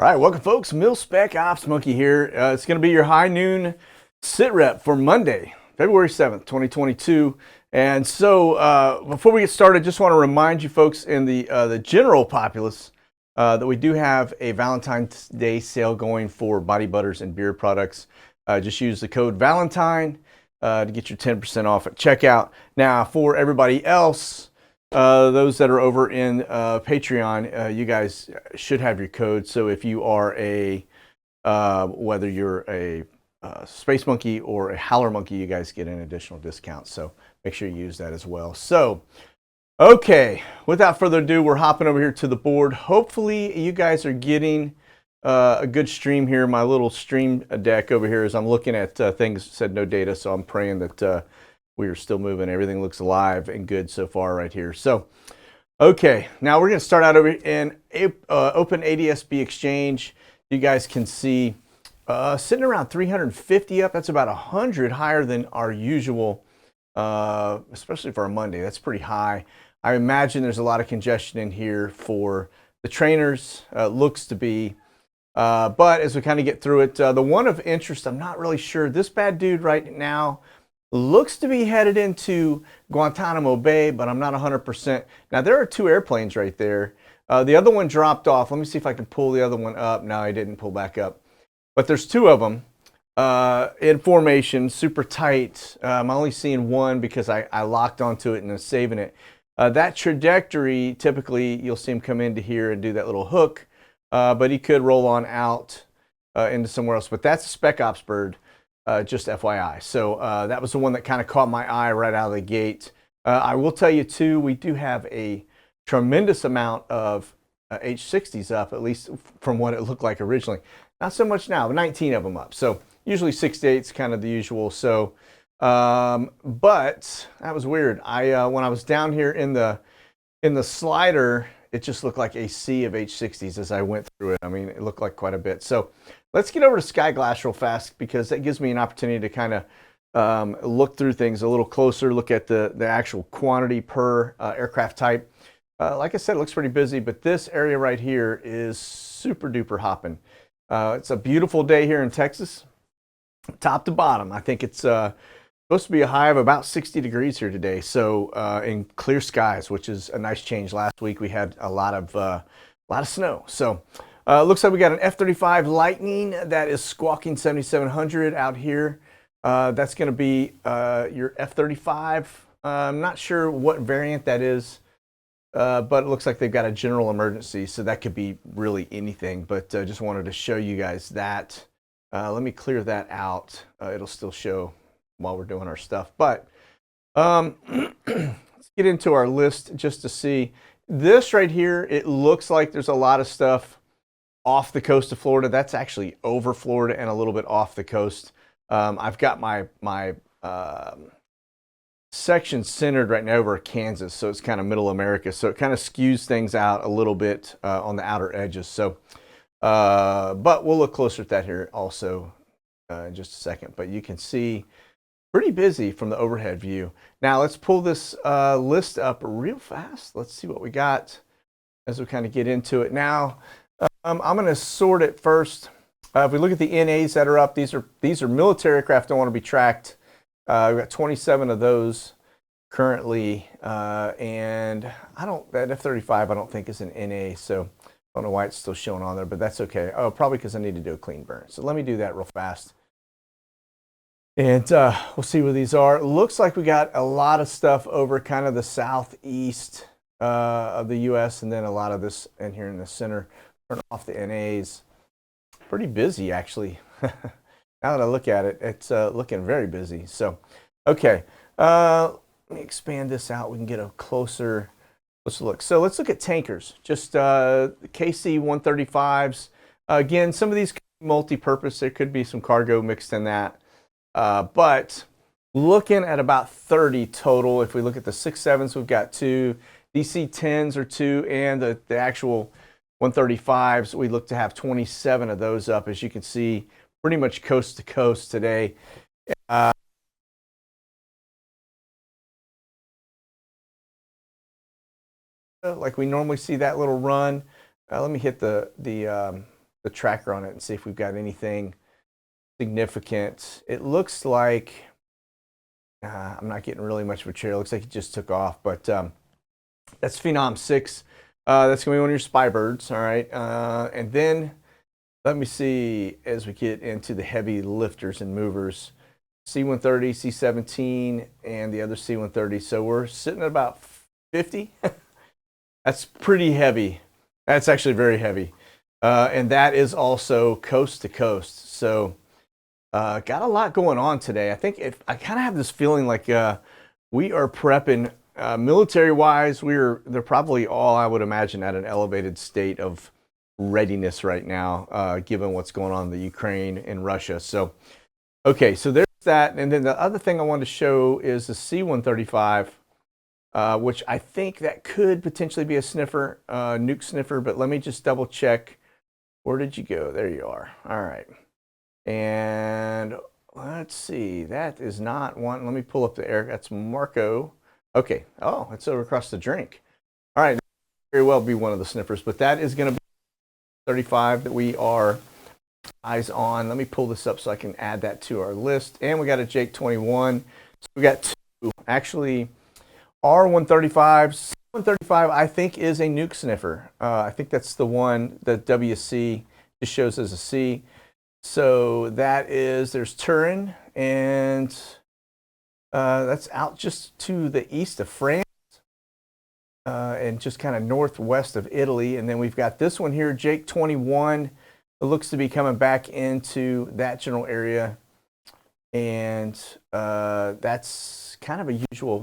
All right, welcome folks. Mil Spec Ops Monkey here. It's going to be your high noon sit rep for Monday, February 7th, 2022. And so before we get started, just want to remind you folks in the general populace that we do have a Valentine's Day sale going for body butters and beard products. Just use the code Valentine to get your 10% off at checkout. Now, for everybody else, those that are over in Patreon, you guys should have your code. So if you are whether you're a Space Monkey or a Howler Monkey, you guys get an additional discount. So make sure you use that as well. So, okay, without further ado, we're hopping over here to the board. Hopefully you guys are getting a good stream here. My little stream deck over here as I'm looking at things said no data. So I'm praying that we are still moving. Everything looks alive and good so far right here. So, okay, now we're going to start out over in Open ADSB Exchange. You guys can see sitting around 350 up. That's about 100 higher than our usual, especially for a Monday. That's pretty high. I imagine there's a lot of congestion in here for the trainers. Looks to be. But as we kind of get through it, the one of interest, I'm not really sure. This bad dude right now looks to be headed into Guantanamo Bay, but I'm not 100%. Now, there are two airplanes right there. The other one dropped off. Let me see if I can pull the other one up. No, I didn't pull back up. But there's two of them in formation, super tight. I'm only seeing one because I locked onto it and I'm saving it. That trajectory, typically, you'll see him come into here and do that little hook, but he could roll on out into somewhere else. But that's a Spec Ops bird. Just FYI. So that was the one that kind of caught my eye right out of the gate. I will tell you too, we do have a tremendous amount of H60s up, at least from what it looked like originally. Not so much now, but 19 of them up. So usually 6 to 8 is kind of the usual. So, but that was weird. When I was down here in the slider, it just looked like a sea of H60s as I went through it. I mean, it looked like quite a bit. So let's get over to Sky Glass real fast because that gives me an opportunity to kind of look through things a little closer, look at the actual quantity per aircraft type. Like I said, it looks pretty busy, but this area right here is super duper hopping. It's a beautiful day here in Texas, top to bottom. I think it's supposed to be a high of about 60 degrees here today. So in clear skies, which is a nice change. Last week we had a lot of snow. So looks like we got an F-35 Lightning that is squawking 7,700 out here. That's going to be your F-35. I'm not sure what variant that is, but it looks like they've got a general emergency, so that could be really anything. But just wanted to show you guys that. Let me clear that out. It'll still show while we're doing our stuff. But let's get into our list just to see. This right here, it looks like there's a lot of stuff off the coast of Florida. That's actually over Florida and a little bit off the coast. I've got my section centered right now over Kansas, so it's kind of middle America. So it kind of skews things out a little bit on the outer edges. So, but we'll look closer at that here also in just a second. But you can see pretty busy from the overhead view. Now let's pull this list up real fast. Let's see what we got as we kind of get into it now. I'm going to sort it first. If we look at the NAs that are up, these are military aircraft that want to be tracked. We've got 27 of those currently, and that F-35 I don't think is an NA, so I don't know why it's still showing on there, but that's okay. Oh, probably because I need to do a clean burn. So let me do that real fast, and we'll see where these are. It looks like we got a lot of stuff over kind of the southeast of the U.S., and then a lot of this in here in the center. Turn off the NAs. Pretty busy, actually. Now that I look at it, it's looking very busy. So, okay. Let me expand this out. We can get a closer look. So let's look at tankers. Just KC-135s. Again, some of these could be multi-purpose. There could be some cargo mixed in that. But looking at about 30 total. If we look at the 6.7s, we've got 2. DC-10s are 2, and the actual 135s, we look to have 27 of those up, as you can see, pretty much coast to coast today. Like we normally see that little run. Let me hit the the tracker on it and see if we've got anything significant. It looks like I'm not getting really much material. It looks like it just took off, but that's Phenom 6. That's going to be one of your spy birds, all right? And then let me see as we get into the heavy lifters and movers. C-130, C-17, and the other C-130. So we're sitting at about 50. That's pretty heavy. That's actually very heavy. And that is also coast to coast. So got a lot going on today. I think I kind of have this feeling like we are prepping military-wise. They're probably all, I would imagine, at an elevated state of readiness right now, given what's going on in the Ukraine and Russia. So, okay, so there's that. And then the other thing I wanted to show is the C-135, which I think that could potentially be a sniffer, nuke sniffer, but let me just double check. Where did you go? There you are. All right. And let's see, that is not one. Let me pull up the air. That's Marco. Okay. Oh, it's over across the drink. All right. Very well be one of the sniffers, but that is going to be 35 that we are eyes on. Let me pull this up so I can add that to our list. And we got a Jake 21. So we got two. Actually, R135, C-135, I think is a nuke sniffer. I think that's the one that WC just shows as a C. So that is, there's Turin, and that's out just to the east of France and just kind of northwest of Italy. And then we've got this one here, Jake 21. It looks to be coming back into that general area. And that's kind of a usual.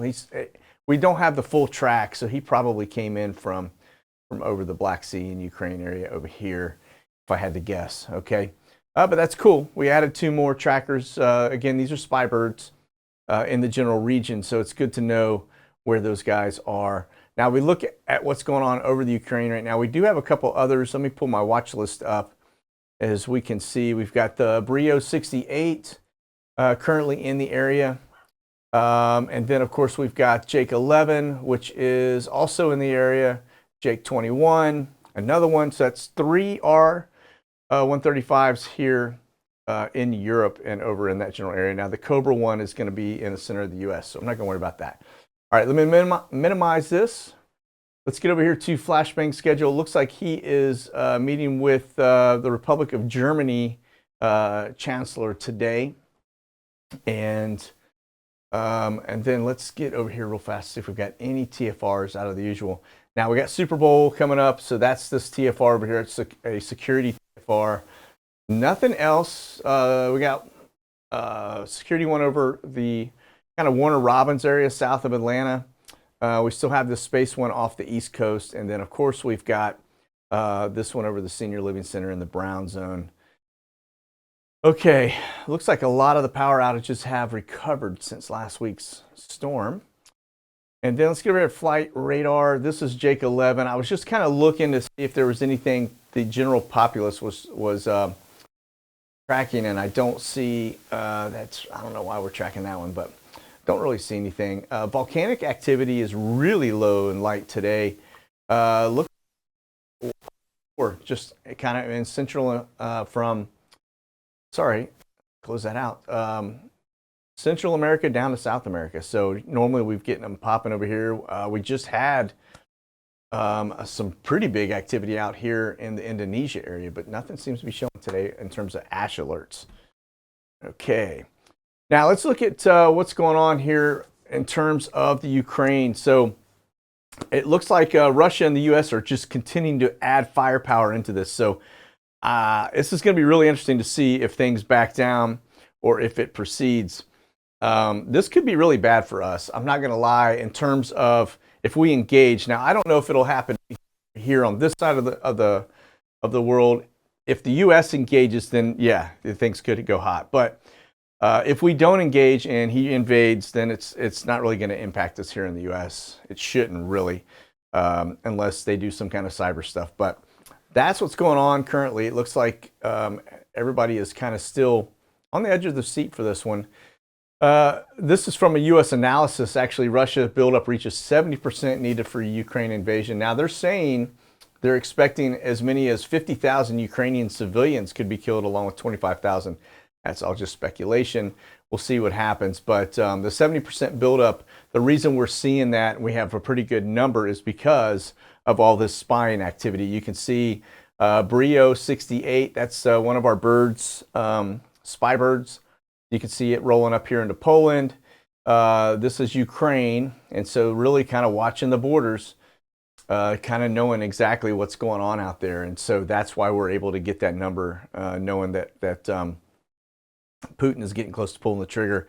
We don't have the full track, so he probably came in from over the Black Sea and Ukraine area over here, if I had to guess, okay? But that's cool. We added two more trackers. Again, these are spy birds in the general region, so it's good to know where those guys are. Now, we look at what's going on over the Ukraine right now. We do have a couple others. Let me pull my watch list up. As we can see, we've got the Brio 68 currently in the area. And then, of course, we've got Jake 11, which is also in the area. Jake 21, another one. So that's three R135s here in Europe and over in that general area. Now, the Cobra one is going to be in the center of the U.S., so I'm not going to worry about that. All right, let me minimize this. Let's get over here to Flashbang schedule. Looks like he is meeting with the Republic of Germany Chancellor today. And then let's get over here real fast, see if we've got any TFRs out of the usual. Now, we got Super Bowl coming up, so that's this TFR over here. It's a security TFR. Nothing else. We got security one over the kind of Warner Robins area south of Atlanta. We still have the space one off the East Coast. And then, of course, we've got this one over the Senior Living Center in the Brown Zone. Okay, looks like a lot of the power outages have recovered since last week's storm. And then let's get rid of flight radar. This is Jake 11. I was just kind of looking to see if there was anything the general populace was tracking, and I don't see that's. I don't know why we're tracking that one, but don't really see anything. Volcanic activity is really low and light today. Look, or just kind of in central close that out. Central America down to South America. So normally we've getting them popping over here. We just had some pretty big activity out here in the Indonesia area, but nothing seems to be showing today in terms of ash alerts. Okay. Now let's look at what's going on here in terms of the Ukraine. So it looks like Russia and the U.S. are just continuing to add firepower into this. So this is going to be really interesting to see if things back down or if it proceeds. This could be really bad for us. I'm not going to lie in terms of if we engage. Now, I don't know if it'll happen here on this side of the world. If the U.S. engages, then yeah, things could go hot. But if we don't engage and he invades, then it's not really going to impact us here in the U.S. It shouldn't really, unless they do some kind of cyber stuff. But that's what's going on currently. It looks like everybody is kind of still on the edge of the seat for this one. This is from a U.S. analysis. Actually, Russia buildup reaches 70% needed for Ukraine invasion. Now, they're saying They're expecting as many as 50,000 Ukrainian civilians could be killed, along with 25,000. That's all just speculation. We'll see what happens. But the 70% buildup, the reason we're seeing that and we have a pretty good number is because of all this spying activity. You can see Brio 68, that's one of our birds, spy birds. You can see it rolling up here into Poland. This is Ukraine, and so really kind of watching the borders, kind of knowing exactly what's going on out there. And so that's why we're able to get that number, knowing that Putin is getting close to pulling the trigger.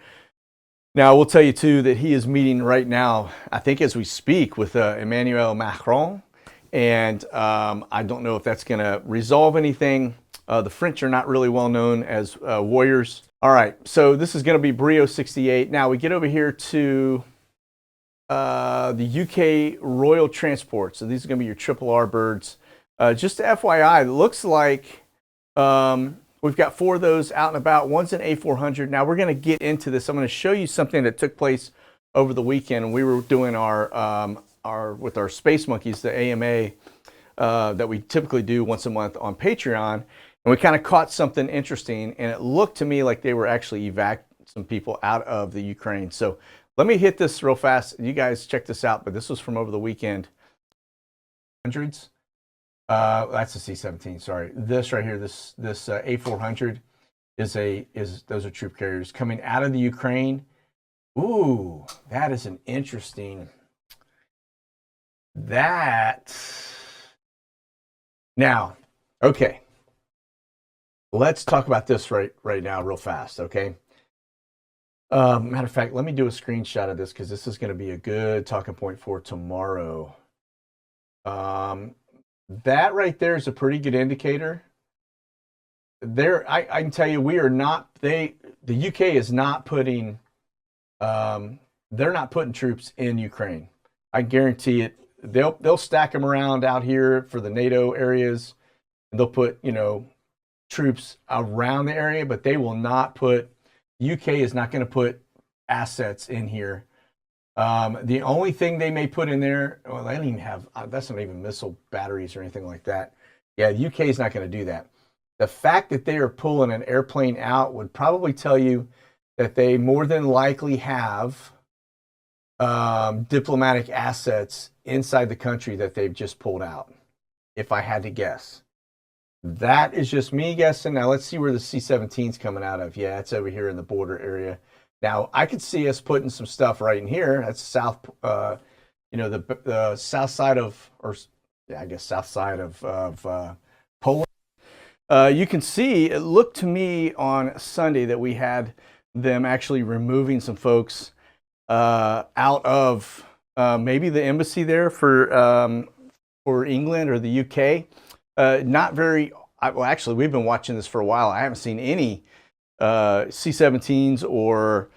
Now, I will tell you, too, that he is meeting right now, I think as we speak, with Emmanuel Macron. And I don't know if that's going to resolve anything. The French are not really well known as warriors. All right, so this is going to be Brio 68. Now, we get over here to the UK Royal Transport. So these are going to be your triple R birds. Just FYI, it looks like we've got 4 of those out and about. One's an A400. Now, we're going to get into this. I'm going to show you something that took place over the weekend. We were doing with our Space Monkeys, the AMA, that we typically do once a month on Patreon. And we kind of caught something interesting, and it looked to me like they were actually evacuating some people out of the Ukraine. So let me hit this real fast. You guys check this out, but this was from over the weekend. Hundreds. That's a C-17. Sorry, this right here, this A400 those are troop carriers coming out of the Ukraine. Ooh, that is an interesting. Now, okay. Let's talk about this right now real fast, okay? Matter of fact, let me do a screenshot of this because this is going to be a good talking point for tomorrow. That right there is a pretty good indicator. I can tell you, the UK is not putting, they're not putting troops in Ukraine. I guarantee it. They'll stack them around out here for the NATO areas, and they'll put, troops around the area, but they will not put, UK is not going to put assets in here. The only thing they may put in there, well, they don't even have, that's not even missile batteries or anything like that. Yeah, the UK is not going to do that. The fact that they are pulling an airplane out would probably tell you that they more than likely have diplomatic assets inside the country that they've just pulled out, if I had to guess. That is just me guessing. Now let's see where the C-17's coming out of. Yeah, it's over here in the border area. Now I could see us putting some stuff right in here. That's south, the south side of, south side of Poland. You can see, it looked to me on Sunday that we had them actually removing some folks out of maybe the embassy there for England or the UK. Not very, well, actually, we've been watching this for a while. I haven't seen any C-17s or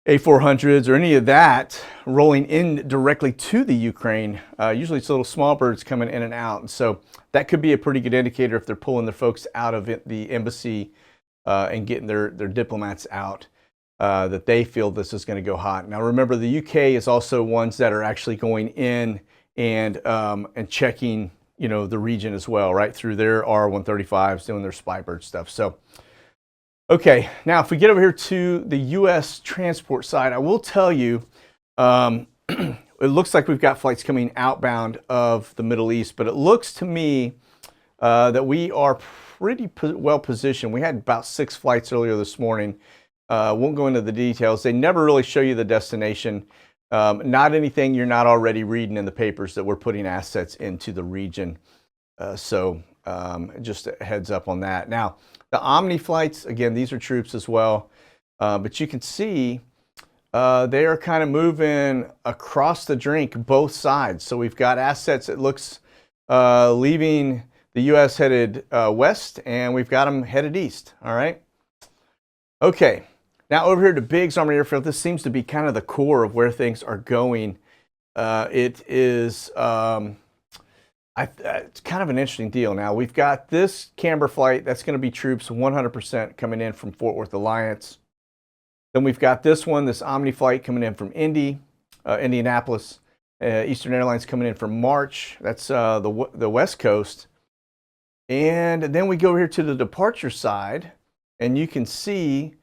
A400s or any of that rolling in directly to the Ukraine. Usually it's little small birds coming in and out. And so that could be a pretty good indicator if they're pulling their folks out of the embassy and getting their diplomats out, that they feel this is going to go hot. Now, remember, the UK is also ones that are actually going in and checking the region as well, right, through their R-135s, doing their spy bird stuff. So, okay, now if we get over here to the U.S. transport side, I will tell you, it looks like we've got flights coming outbound of the Middle East, but it looks to me that we are pretty well positioned. We had about 6 flights earlier this morning. Won't go into the details. They never really show you the destination. Not anything you're not already reading in the papers that we're putting assets into the region. So just a heads up on that. Now, the Omni flights, again, these are troops as well. But you can see they are kind of moving across the drink, both sides. So we've got assets, it looks, leaving the U.S. headed west, and we've got them headed east. All right. Okay. Now over here to Biggs Armored Airfield, this seems to be kind of the core of where things are going. It is it's kind of an interesting deal. Now we've got this Camber flight that's going to be troops 100% coming in from Fort Worth Alliance. Then we've got this one, this Omni flight coming in from Indianapolis. Eastern Airlines coming in for March. That's the West Coast. And then we go here to the departure side, and you can see,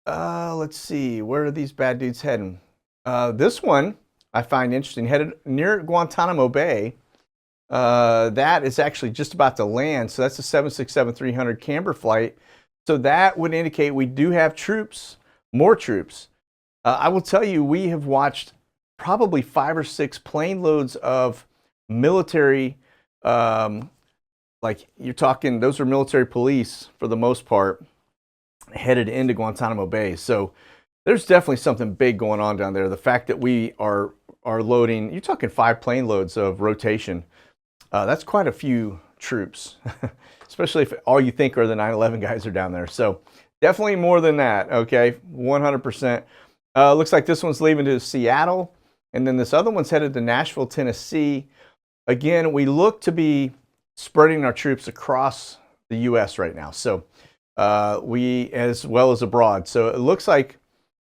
let's see, where are these bad dudes heading? This one I find interesting, headed near Guantanamo Bay. That is actually just about to land. So that's a 767-300 camber flight. So that would indicate we do have troops, more troops. I will tell you, we have watched probably 5 or 6 plane loads of military, like you're talking, those are military police for the most part, headed into Guantanamo Bay. So there's definitely something big going on down there. The fact that we are loading, you're talking 5 plane loads of rotation. That's quite a few troops, especially if all you think are the 9/11 guys are down there. So definitely more than that, okay, 100%. Looks like this one's leaving to Seattle, and then this other one's headed to Nashville, Tennessee. Again, we look to be spreading our troops across the U.S. right now, so we, as well as abroad. So it looks like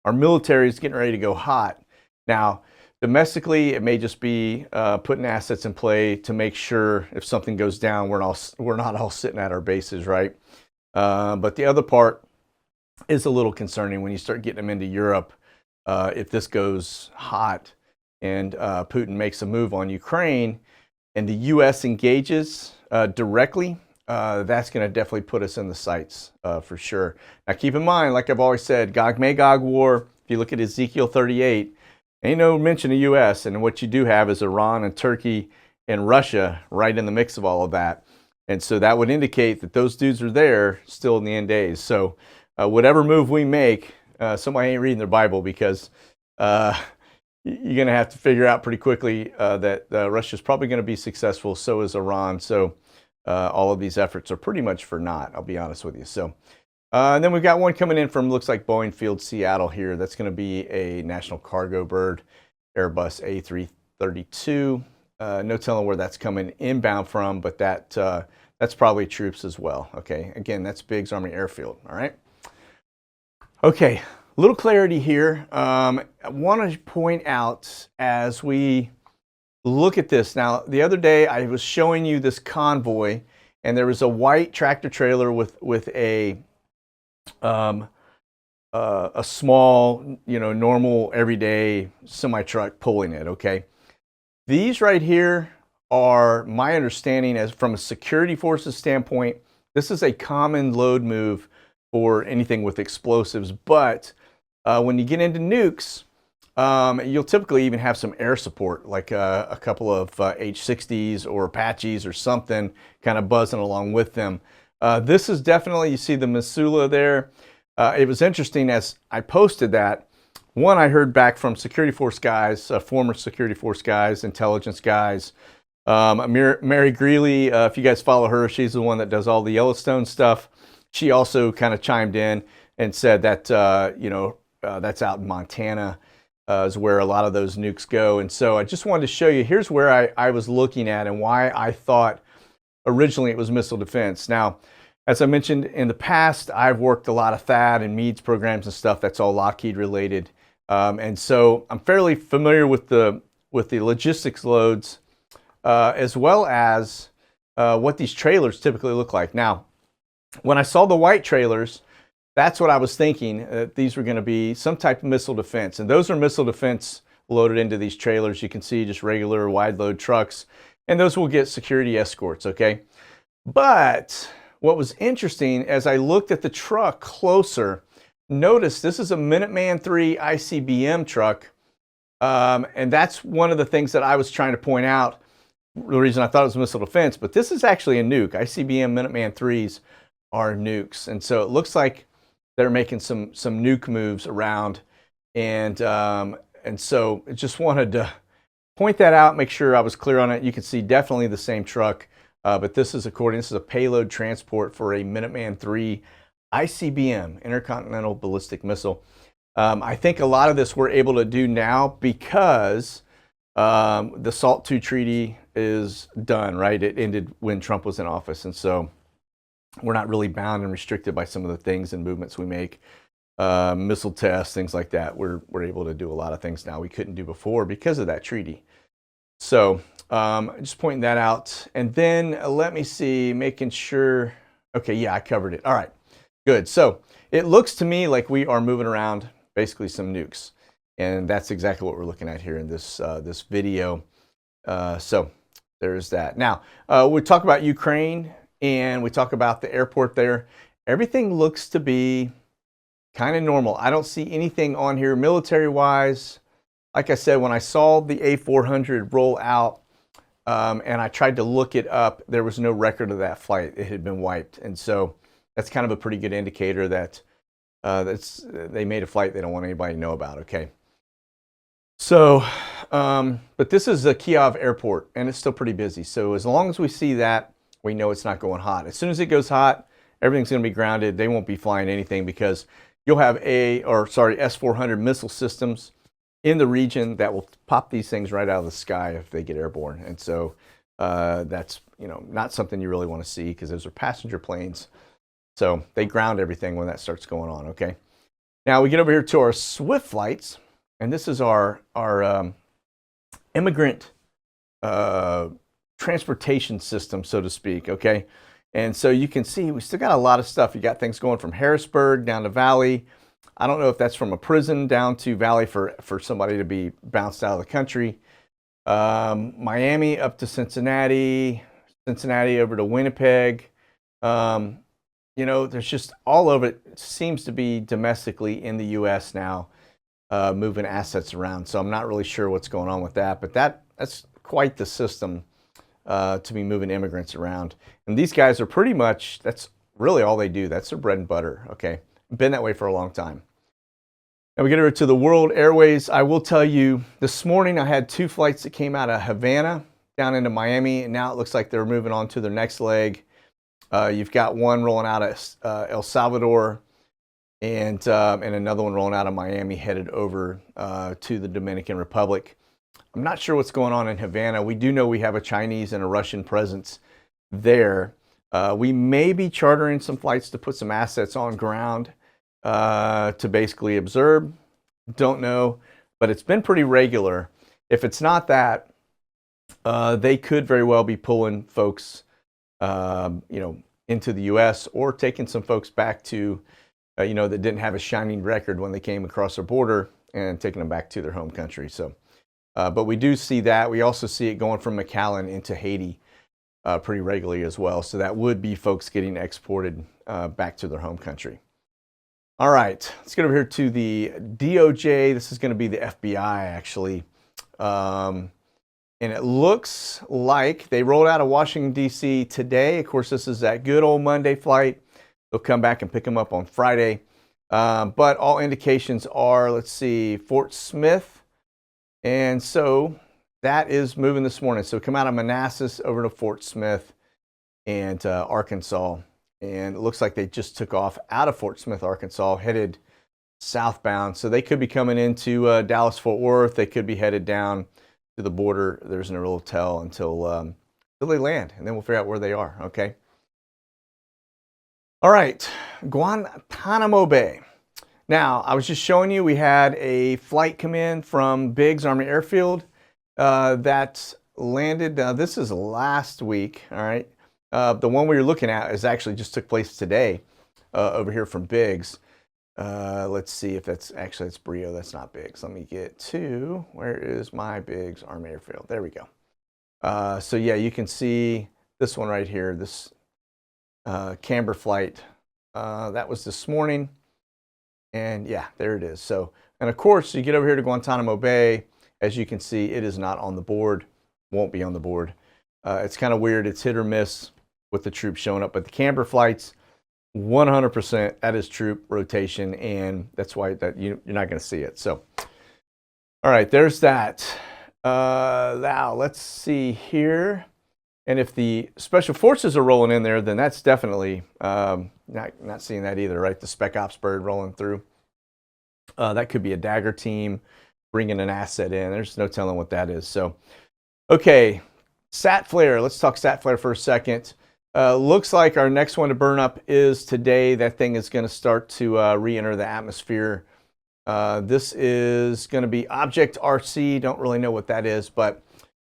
our military is getting ready to go hot. Now, domestically, it may just be putting assets in play to make sure if something goes down, we're not all sitting at our bases, right? But the other part is a little concerning when you start getting them into Europe. If this goes hot and Putin makes a move on Ukraine and the U.S. engages directly, that's going to definitely put us in the sights for sure. Now, keep in mind, like I've always said, Gog-Magog war, if you look at Ezekiel 38, ain't no mention of U.S., and what you do have is Iran and Turkey and Russia right in the mix of all of that. And so that would indicate that those dudes are there still in the end days. So whatever move we make, somebody ain't reading their Bible, because you're going to have to figure out pretty quickly that Russia's probably going to be successful, so is Iran. So all of these efforts are pretty much for naught, I'll be honest with you. So and then we've got one coming in from, looks like Boeing Field, Seattle here. That's going to be a National Cargo Bird, Airbus A332. No telling where that's coming inbound from, but that's probably troops as well. Okay, again, that's Biggs Army Airfield. All right. Okay, a little clarity here. I want to point out as we look at this. Now, the other day I was showing you this convoy, and there was a white tractor trailer with a small, normal, everyday semi-truck pulling it, okay? These right here are, my understanding, as from a security forces standpoint, this is a common load move for anything with explosives. But when you get into nukes, you'll typically even have some air support, like a couple of H-60s or Apaches or something kind of buzzing along with them. This is definitely, you see the Missoula there. It was interesting as I posted that. One, I heard back from security force guys, former security force guys, intelligence guys. Mary Greeley, if you guys follow her, she's the one that does all the Yellowstone stuff. She also kind of chimed in and said that, that's out in Montana is where a lot of those nukes go. And so I just wanted to show you, here's where I was looking at and why I thought originally it was missile defense. Now, as I mentioned in the past, I've worked a lot of THAAD and MEADS programs and stuff. That's all Lockheed related. And so I'm fairly familiar with the logistics loads, as well as what these trailers typically look like. Now, when I saw the white trailers, that's what I was thinking, that these were going to be some type of missile defense. And those are missile defense loaded into these trailers. You can see just regular wide load trucks, and those will get security escorts, okay? But what was interesting, as I looked at the truck closer, notice this is a Minuteman III ICBM truck. And that's one of the things that I was trying to point out, the reason I thought it was missile defense, but this is actually a nuke. ICBM Minuteman IIIs are nukes. And so it looks like they're making some nuke moves around. And so I just wanted to point that out, make sure I was clear on it. You can see definitely the same truck. But this is a payload transport for a Minuteman III ICBM, Intercontinental Ballistic Missile. I think a lot of this we're able to do now because the SALT II treaty is done, right? It ended when Trump was in office. And so we're not really bound and restricted by some of the things and movements we make. Missile tests, things like that. We're able to do a lot of things now we couldn't do before because of that treaty. So just pointing that out. And then let me see, making sure. Okay, yeah, I covered it. All right, good. So it looks to me like we are moving around basically some nukes. And that's exactly what we're looking at here in this, this video. So there's that. Now, we talk about Ukraine and we talk about the airport there. Everything looks to be kind of normal. I don't see anything on here military-wise. Like I said, when I saw the A400 roll out and I tried to look it up, there was no record of that flight. It had been wiped. And so that's kind of a pretty good indicator that they made a flight they don't want anybody to know about, okay? So, but this is the Kyiv airport, and it's still pretty busy. So as long as we see that, we know it's not going hot. As soon as it goes hot, everything's going to be grounded. They won't be flying anything because you'll have S-400 missile systems in the region that will pop these things right out of the sky if they get airborne. And so that's not something you really want to see because those are passenger planes. So they ground everything when that starts going on. Okay. Now we get over here to our Swift flights. And this is our immigrant transportation system, so to speak, okay? And so you can see we still got a lot of stuff. You got things going from Harrisburg down to Valley. I don't know if that's from a prison down to Valley for somebody to be bounced out of the country. Miami up to Cincinnati, Cincinnati over to Winnipeg. There's just all of it seems to be domestically in the U.S. now. Moving assets around. So I'm not really sure what's going on with that, but that's quite the system to be moving immigrants around. And these guys are pretty much, that's really all they do. That's their bread and butter, okay? Been that way for a long time. Now we get over to the World Airways. I will tell you, this morning I had 2 flights that came out of Havana down into Miami, and now it looks like they're moving on to their next leg. You've got one rolling out of El Salvador, and another one rolling out of Miami headed over to the Dominican Republic. I'm not sure what's going on in Havana. We do know we have a Chinese and a Russian presence there. We may be chartering some flights to put some assets on ground to basically observe. Don't know, but it's been pretty regular. If it's not that, they could very well be pulling folks, into the U.S. or taking some folks back to that didn't have a shining record when they came across our border and taking them back to their home country. So, but we do see that. We also see it going from McAllen into Haiti pretty regularly as well. So that would be folks getting exported back to their home country. All right, let's get over here to the DOJ. This is going to be the FBI actually. And it looks like they rolled out of Washington, D.C. today. Of course, this is that good old Monday flight. They'll come back and pick them up on Friday. But all indications are, let's see, Fort Smith. And so that is moving this morning. So come out of Manassas over to Fort Smith and Arkansas. And it looks like they just took off out of Fort Smith, Arkansas, headed southbound. So they could be coming into Dallas-Fort Worth. They could be headed down to the border. There's no real tell until they land. And then we'll figure out where they are, okay? All right, Guantanamo Bay. Now, I was just showing you we had a flight come in from Biggs Army Airfield that landed, this is last week, all right? The one we were looking at is actually just took place today over here from Biggs. Let's see if that's Brio, that's not Biggs. Let me get to, where is my Biggs Army Airfield? There we go. So yeah, you can see this one right here, this Camber flight. That was this morning. And yeah, there it is. So, and of course, you get over here to Guantanamo Bay. As you can see, it is not on the board, won't be on the board. It's kind of weird. It's hit or miss with the troops showing up. But the Camber flights, 100%, that is troop rotation. And that's why you're not going to see it. So, all right, there's that. Now, let's see here. And if the special forces are rolling in there, then that's definitely not seeing that either, right? The Spec Ops bird rolling through. That could be a Dagger team bringing an asset in. There's no telling what that is. So, okay, Sat Flare. Let's talk Sat Flare for a second. Looks like our next one to burn up is today. That thing is going to start to re-enter the atmosphere. This is going to be Object RC. Don't really know what that is, but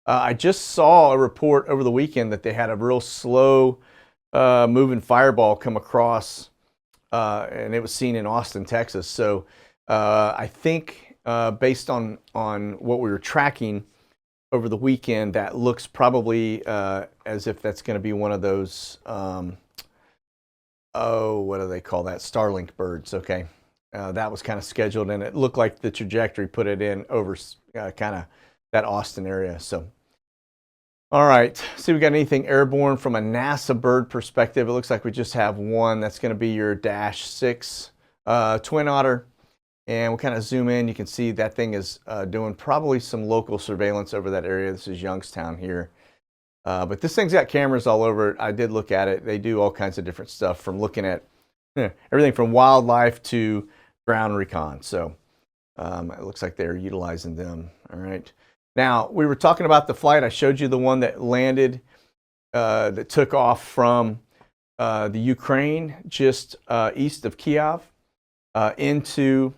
I just saw a report over the weekend that they had a real slow moving fireball come across, and it was seen in Austin, Texas. So I think based on what we were tracking over the weekend, that looks probably as if that's going to be one of those, what do they call that? Starlink birds, okay. That was kind of scheduled, and it looked like the trajectory put it in over kind of that Austin area. So, all right, see, we got anything airborne from a NASA bird perspective? It looks like we just have one. That's going to be your Dash 6 Twin Otter. And we'll kind of zoom in. You can see that thing is doing probably some local surveillance over that area. This is Youngstown here. But this thing's got cameras all over it. I did look at it. They do all kinds of different stuff, from looking at everything from wildlife to ground recon. So it looks like they're utilizing them. All right. Now, we were talking about the flight. I showed you the one that landed, that took off from the Ukraine, just east of Kiev, into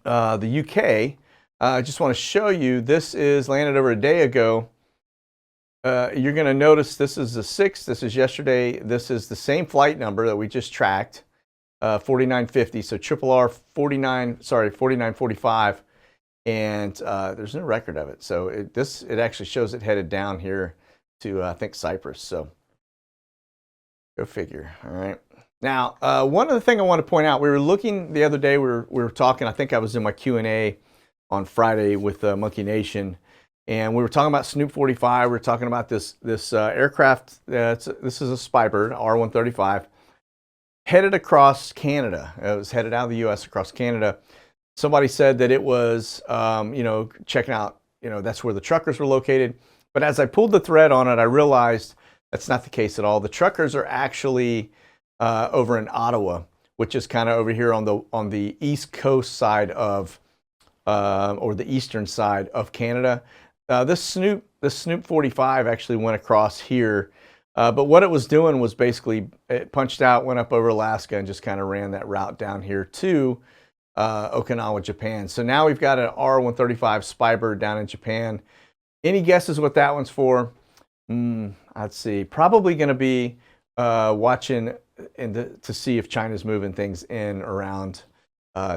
the UK. I just want to show you, this is landed over a day ago. You're going to notice this is the 6th. This is yesterday. This is the same flight number that we just tracked, 4950. So triple R 4945. And there's no record of it. So it actually shows it headed down here to, I think, Cyprus. So go figure. All right. Now, one other thing I want to point out, we were looking the other day, we were talking, I think I was in my Q&A on Friday with Monkey Nation, and we were talking about Snoop 45. We were talking about this aircraft. This is a spy bird, R135, headed across Canada. It was headed out of the U.S. across Canada. Somebody said that it was, checking out, that's where the truckers were located. But as I pulled the thread on it, I realized that's not the case at all. The truckers are actually over in Ottawa, which is kind of over here on the east coast side of, or the eastern side of Canada. This Snoop 45 actually went across here, but what it was doing was basically it punched out, went up over Alaska, and just kind of ran that route down here to Okinawa, Japan. So now we've got an R135 spy bird down in Japan. Any guesses what that one's for? Let's see. Probably going to be watching to see if China's moving things in around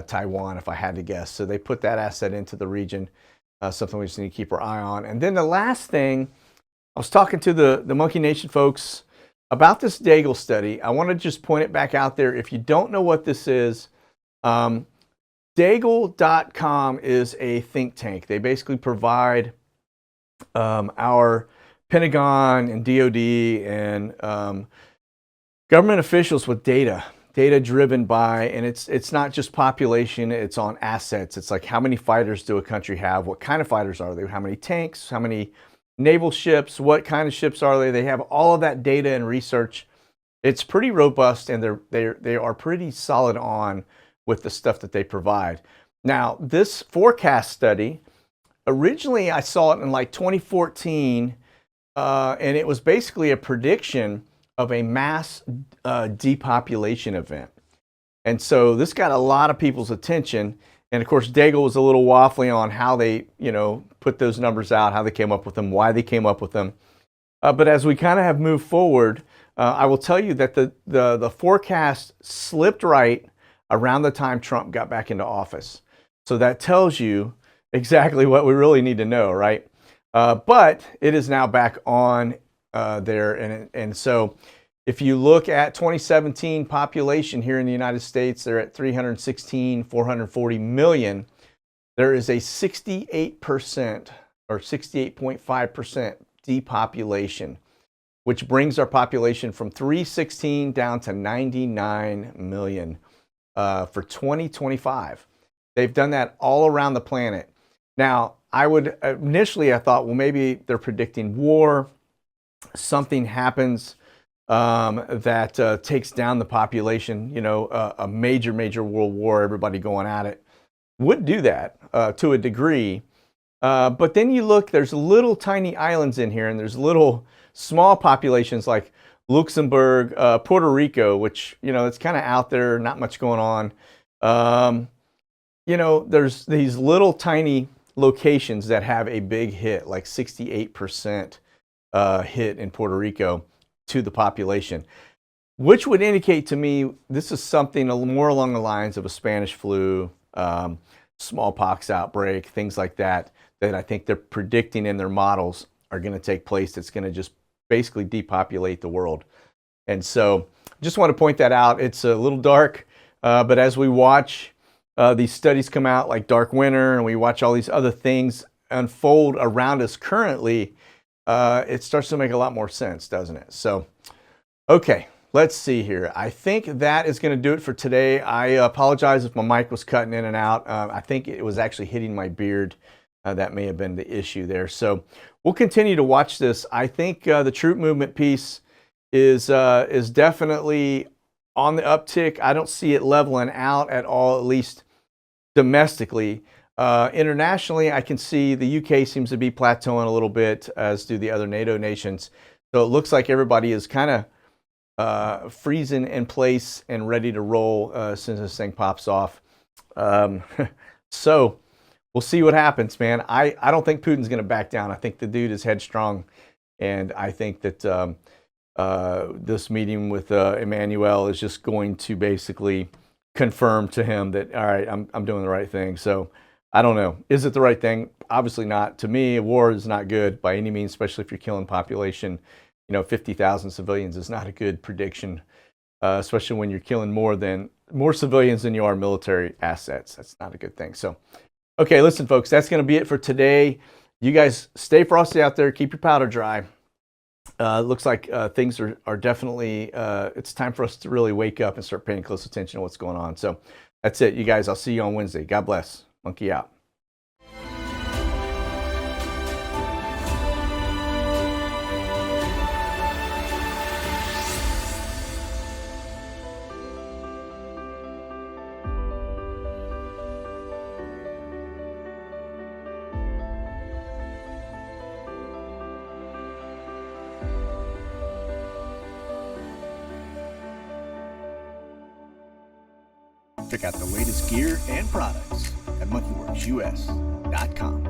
Taiwan, if I had to guess. So they put that asset into the region, something we just need to keep our eye on. And then the last thing, I was talking to the Monkey Nation folks about this Daigle study. I want to just point it back out there. If you don't know what this is, Daigle.com is a think tank. They basically provide our Pentagon and DoD and government officials with data driven by, and it's not just population, it's on assets. It's like, how many fighters do a country have? What kind of fighters are they? How many tanks? How many naval ships? What kind of ships are they? They have all of that data and research. It's pretty robust, and they are pretty solid on with the stuff that they provide. Now, this forecast study, originally I saw it in like 2014, and it was basically a prediction of a mass depopulation event. And so this got a lot of people's attention. And of course, Daigle was a little waffly on how they, put those numbers out, how they came up with them, why they came up with them. But as we kind of have moved forward, I will tell you that the forecast slipped right around the time Trump got back into office. So that tells you exactly what we really need to know, right? But it is now back on there. And so if you look at 2017 population here in the United States, they're at 440 million. There is a 68% or 68.5% depopulation, which brings our population from 316 down to 99 million for 2025. They've done that all around the planet. Now, initially I thought, well, maybe they're predicting war. Something happens that takes down the population, a major world war, everybody going at it, would do that to a degree. But then you look, there's little tiny islands in here, and there's little small populations like Luxembourg, Puerto Rico, which, it's kind of out there, not much going on. There's these little tiny locations that have a big hit, like 68% hit in Puerto Rico to the population, which would indicate to me this is something more along the lines of a Spanish flu, smallpox outbreak, things like that, that I think they're predicting in their models are going to take place. That's going to just basically depopulate the world. And so just want to point that out. It's a little dark, but as we watch these studies come out like Dark Winter, and we watch all these other things unfold around us currently, it starts to make a lot more sense, doesn't it? So, okay, let's see here. I think that is going to do it for today. I apologize if my mic was cutting in and out. I think it was actually hitting my beard. That may have been the issue there. So we'll continue to watch this. I think the troop movement piece is definitely on the uptick. I don't see it leveling out at all, at least domestically. Internationally, I can see the UK seems to be plateauing a little bit, as do the other NATO nations. So it looks like everybody is kind of freezing in place and ready to roll as soon as this thing pops off. So we'll see what happens, man. I don't think Putin's going to back down. I think the dude is headstrong, and I think that this meeting with Emmanuel is just going to basically confirm to him that, all right, I'm doing the right thing. So I don't know. Is it the right thing? Obviously not. To me, a war is not good by any means, especially if you're killing population. 50,000 civilians is not a good prediction, especially when you're killing more civilians than you are military assets. That's not a good thing. So, okay, listen, folks, that's going to be it for today. You guys stay frosty out there. Keep your powder dry. Looks like things are definitely, it's time for us to really wake up and start paying close attention to what's going on. So that's it, you guys. I'll see you on Wednesday. God bless. Monkey out. Check out the latest gear and products at monkeywerxus.com.